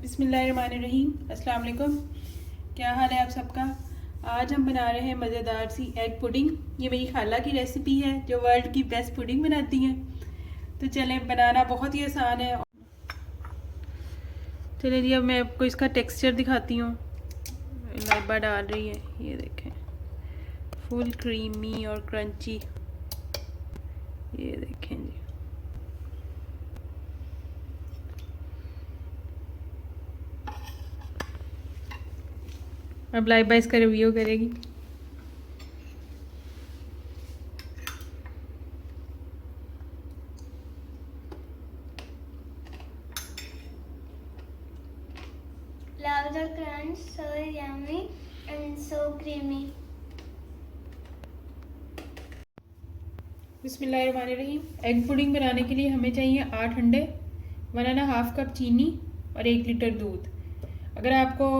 बिस्मिल्लाहिर्रहमानिर्रहीम। अस्सलाम वालेकुम। क्या हाल है आप सबका। आज हम बना रहे हैं मज़ेदार सी एग पुडिंग। ये मेरी खाला की रेसिपी है जो वर्ल्ड की बेस्ट पुडिंग बनाती हैं। तो चलें, बनाना बहुत ही आसान है। चलिए जी, अब मैं आपको इसका टेक्सचर दिखाती हूँ। लाइबा डाल रही है, ये देखें, फुल क्रीमी और क्रंची। ये देखें जी। अब लाइबा इसका रिव्यू करेगी। Love the crunch, so yummy and so creamy. बिस्मिल्लाहिर्रहमानिर्रहीम। एग पुडिंग बनाने के लिए हमें चाहिए 8 अंडे, 1.5 कप चीनी और 1 लीटर दूध। अगर आपको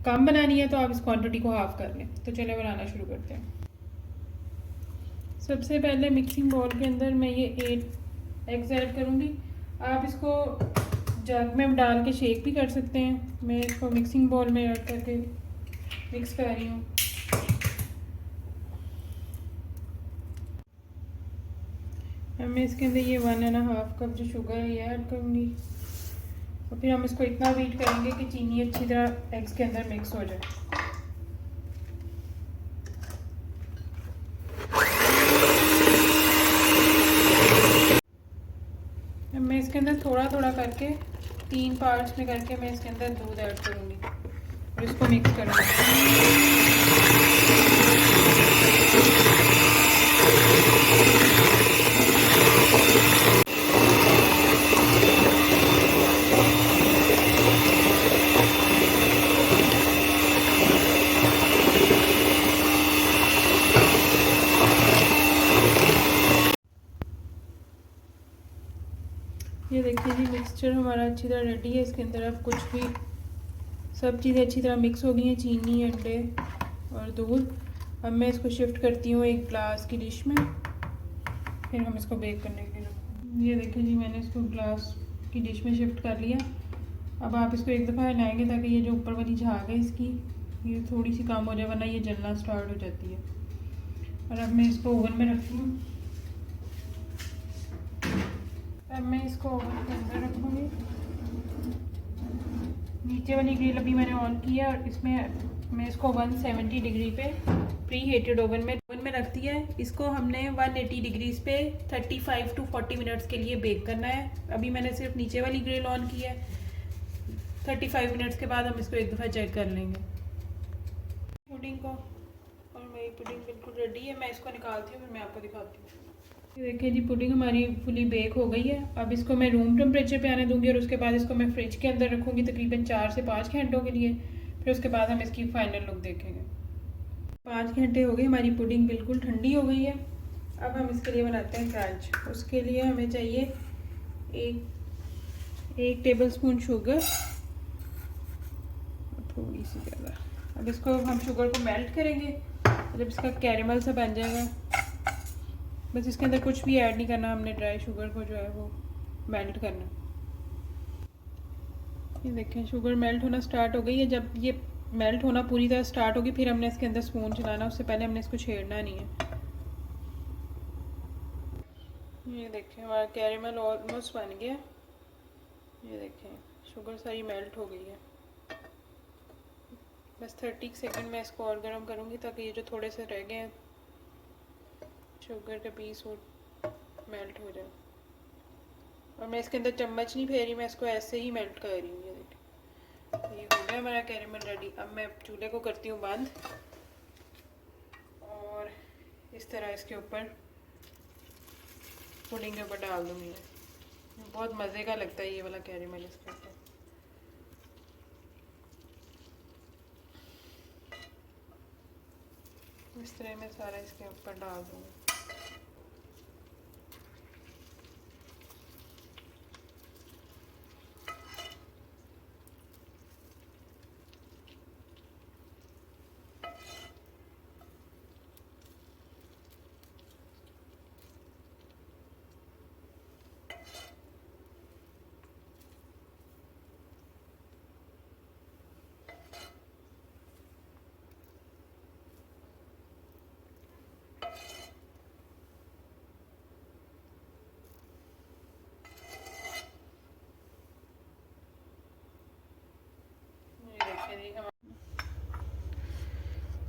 कम बनानी है तो आप इस क्वांटिटी को हाफ कर लें। तो चले बनाना शुरू करते हैं। सबसे पहले मिक्सिंग बाउल के अंदर मैं ये 8 एग्स ऐड करूँगी। आप इसको जग में डाल के शेक भी कर सकते हैं। मैं इसको मिक्सिंग बाउल में ऐड करके मिक्स कर रही हूँ। अब मैं इसके अंदर ये 1.5 कप जो शुगर है ये ऐड करूँगी और फिर हम इसको इतना बीट करेंगे कि चीनी अच्छी तरह एग्स के अंदर मिक्स हो जाए। अब मैं इसके अंदर थोड़ा थोड़ा करके 3 पार्ट्स में करके मैं इसके अंदर दूध ऐड करूँगी और इसको मिक्स करूँगी। ये देखिए जी, मिक्सचर हमारा अच्छी तरह रेडी है। इसके अंदर अब कुछ भी सब चीज़ें अच्छी तरह मिक्स हो गई हैं, चीनी, अंडे और दूध। अब मैं इसको शिफ्ट करती हूँ एक ग्लास की डिश में, फिर हम इसको बेक करने के लिए। ये देखिए जी, मैंने इसको ग्लास की डिश में शिफ्ट कर लिया। अब आप इसको एक दफ़ा हिलाएंगे ताकि ये जो ऊपर वाली झाग है इसकी ये थोड़ी सी कम हो जाए, वरना ये जलना स्टार्ट हो जाती है। और अब मैं इसको ओवन में रखती हूँ। अब मैं इसको ओवन के अंदर रखूँगी। नीचे वाली ग्रिल अभी मैंने ऑन की है और इसमें मैं इसको 170 डिग्री पे प्री हीटेड ओवन में रख दिया है। इसको हमने 180 डिग्रीज पे 35 to 40 मिनट्स के लिए बेक करना है। अभी मैंने सिर्फ नीचे वाली ग्रिल ऑन की है। 35 मिनट्स के बाद हम इसको एक दफ़ा चेक कर लेंगे पुडिंग को। और मेरी पुडिंग बिल्कुल रेडी है। मैं इसको निकालती हूँ, फिर मैं आपको दिखाती हूँ। ये देखिए जी, पुडिंग हमारी फुली बेक हो गई है। अब इसको मैं रूम टेम्परेचर पे आने दूंगी और उसके बाद इसको मैं फ्रिज के अंदर रखूँगी तकरीबन 4 से 5 घंटों के लिए। फिर उसके बाद हम इसकी फाइनल लुक देखेंगे। 5 घंटे हो गए, हमारी पुडिंग बिल्कुल ठंडी हो गई है। अब हम इसके लिए बनाते हैं क्रंच। उसके लिए हमें चाहिए एक टेबल स्पून शुगर, थोड़ी सी ज़्यादा। अब इसको हम शुगर को मेल्ट करेंगे। जब इसका कैरेमल सा बन जाएगा, बस इसके अंदर कुछ भी ऐड नहीं करना, हमने ड्राई शुगर को जो है वो मेल्ट करना। ये देखें, शुगर मेल्ट होना स्टार्ट हो गई है। जब ये मेल्ट होना पूरी तरह स्टार्ट होगी फिर हमने इसके अंदर स्पून चलाना, उससे पहले हमने इसको छेड़ना नहीं है। ये देखें, हमारा कैरेमल ऑलमोस्ट बन गया। ये देखें, शुगर सारी मेल्ट हो गई है। बस 30 सेकंड में इसको और गर्म करूँगी ताकि ये जो थोड़े से रह गए हैं शुगर के पीस वो मेल्ट हो जाए। और मैं इसके अंदर चम्मच नहीं फेरी, मैं इसको ऐसे ही मेल्ट कर रही हूँ। ये देखिए, ये हो गया हमारा कैरेमल रेडी। अब मैं चूल्हे को करती हूँ बंद और इस तरह इसके ऊपर पुडिंग के ऊपर डाल दूँगी। बहुत मज़े का लगता है ये वाला कैरेमल इसके ऊपर। इस तरह मैं सारा इसके ऊपर डाल दूँगी।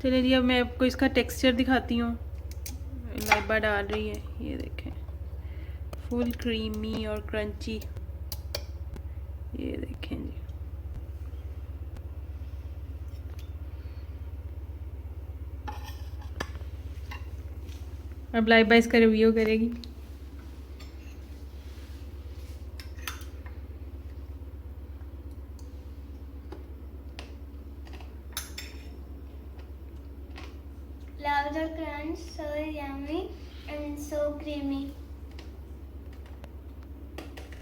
चलिए जी, अब मैं आपको इसका टेक्सचर दिखाती हूँ। लाइबा डाल रही है, ये देखें, फुल क्रीमी और क्रंची, ये देखें जी। अब लाइबा इसका रिव्यू करेगी। Lavender crunch, so yummy and so creamy.